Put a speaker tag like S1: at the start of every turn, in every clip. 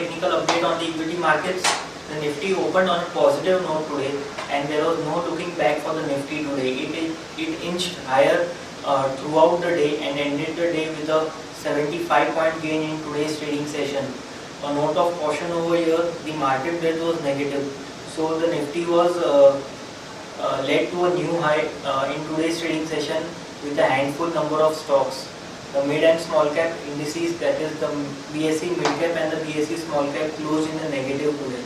S1: technical update on the equity markets. The Nifty opened on a positive note today, and there was no looking back for the Nifty today. It inched higher throughout the day and ended the day with a 75-point gain in today's trading session. A note of caution over here: the market breadth was negative, so the Nifty was led to a new high in today's trading session with a handful number of stocks. The mid and small cap indices, that is the BSE mid cap and the BSE small cap, closed in the negative today.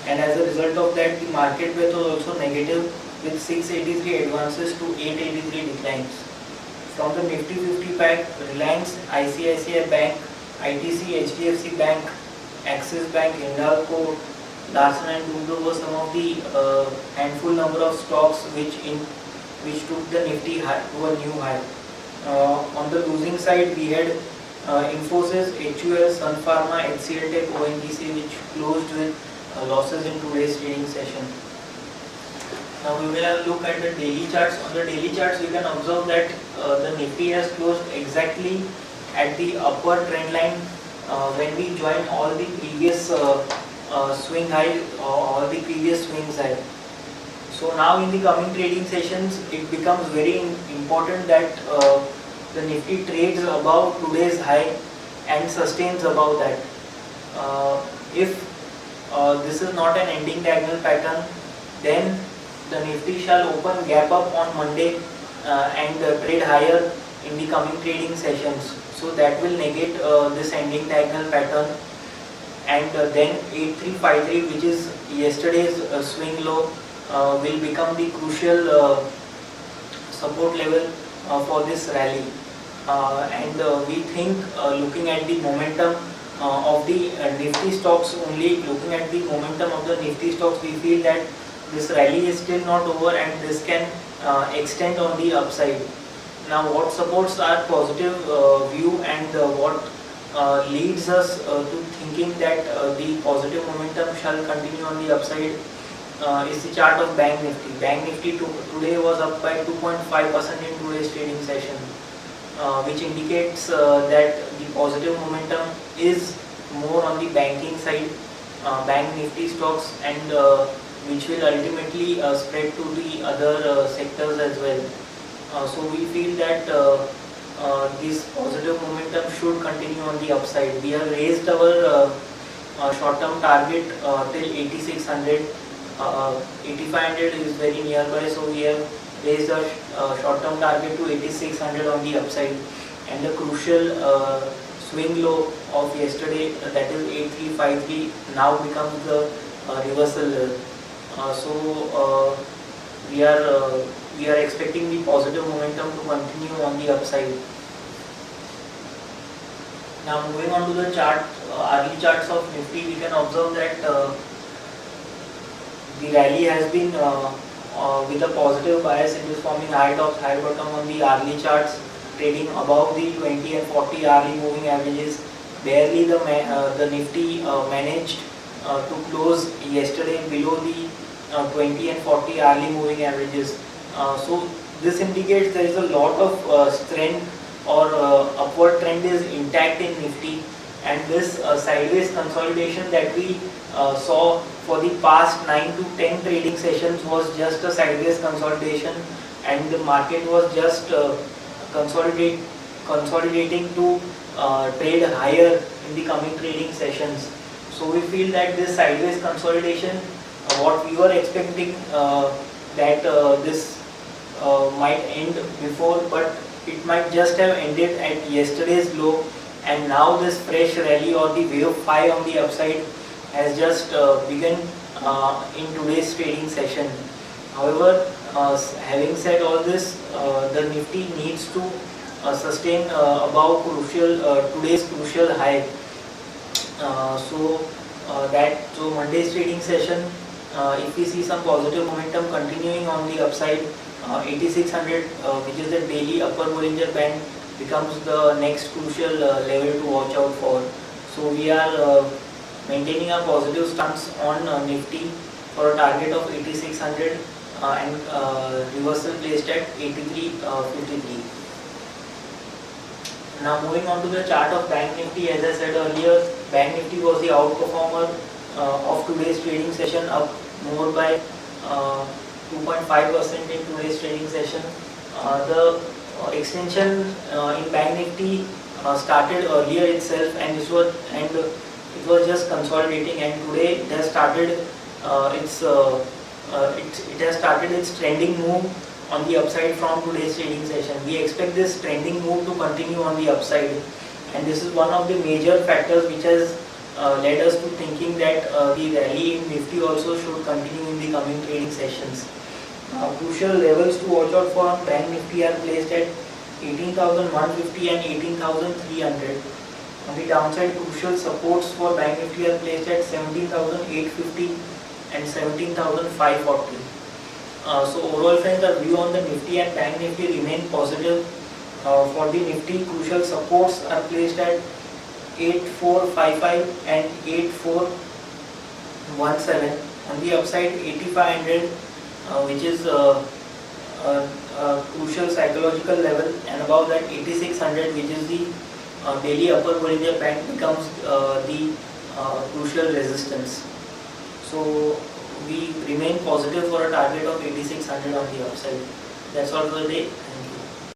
S1: And as a result of that, the market breadth was also negative with 683 advances to 883 declines. From the Nifty 50 pack, Reliance, ICICI Bank, ITC, HDFC Bank, Axis Bank, Hindalco, Larsen and Toubro were some of the handful number of stocks which took the Nifty high, to a new high. On the losing side, we had Infosys, HUL, Sun Pharma, HCL Tech, ONGC, which closed with losses in today's trading session. Now we will look at the daily charts. On the daily charts, you can observe that the Nifty has closed exactly at the upper trend line when we joined all the previous swing high, all the previous swings high. So now in the coming trading sessions, it becomes very important that the Nifty trades above today's high and sustains above that. If this is not an ending diagonal pattern, then the Nifty shall open gap up on Monday and trade higher in the coming trading sessions. So that will negate this ending diagonal pattern, and then 8353, which is yesterday's swing low, will become the crucial support level for this rally. And we think, looking at the momentum of the Nifty stocks only, looking at the momentum of the Nifty stocks, we feel that this rally is still not over and this can extend on the upside. Now, what supports our positive view and what leads us to thinking that the positive momentum shall continue on the upside is the chart of Bank Nifty. Bank Nifty today was up by 2.5% in today's trading session, which indicates that the positive momentum is more on the banking side, Bank Nifty stocks, and which will ultimately spread to the other sectors as well. So we feel that this positive momentum should continue on the upside. We have raised our short-term target till 8600. 8500 is very nearby, so we have raised our short-term target to 8600 on the upside, and the crucial swing low of yesterday, that is 8353, now becomes the reversal level. So we are expecting the positive momentum to continue on the upside. Now moving on to the chart, early charts of Nifty, we can observe that the rally has been with a positive bias. It is forming high tops, high bottom on the early charts, trading above the 20 and 40 hourly moving averages. Barely the Nifty managed to close yesterday below the 20 and 40 hourly moving averages. So this indicates there is a lot of strength or upward trend is intact in Nifty, and this sideways consolidation that we saw for the past 9 to 10 trading sessions was just a sideways consolidation, and the market was just consolidating to trade higher in the coming trading sessions. So we feel that this sideways consolidation, what we were expecting that this might end before, but it might just have ended at yesterday's low, and now this fresh rally or the wave 5 on the upside has just begun in today's trading session. However, having said all this, the Nifty needs to sustain above today's crucial high. So Monday's trading session, if we see some positive momentum continuing on the upside, 8600, which is the daily upper Bollinger Band, becomes the next crucial level to watch out for. So we are maintaining a positive stance on Nifty for a target of 8600 and reversal placed at 8353. Now moving on to the chart of Bank Nifty, as I said earlier, Bank Nifty was the outperformer of today's trading session, up more by 2.5% in today's trading session. The extension in Bank Nifty started earlier itself, and it was just consolidating, and today it has started it has started its trending move on the upside from today's trading session. We expect this trending move to continue on the upside, and this is one of the major factors which has led us to thinking that the rally in Nifty also should continue in the coming trading sessions. Crucial levels to watch out for on Bank Nifty are placed at 18,150 and 18,300. On the downside, crucial supports for Bank Nifty are placed at 17,850 and 17,540. So overall friends, the view on the Nifty and Bank Nifty remain positive. For the Nifty, crucial supports are placed at 8455 and 8417. On the upside, 8500, which is a crucial psychological level, and above that 8600, which is the daily upper Bollinger Band, becomes the crucial resistance. So we remain positive for a target of 8600 on the upside. That's all for the day. Thank you.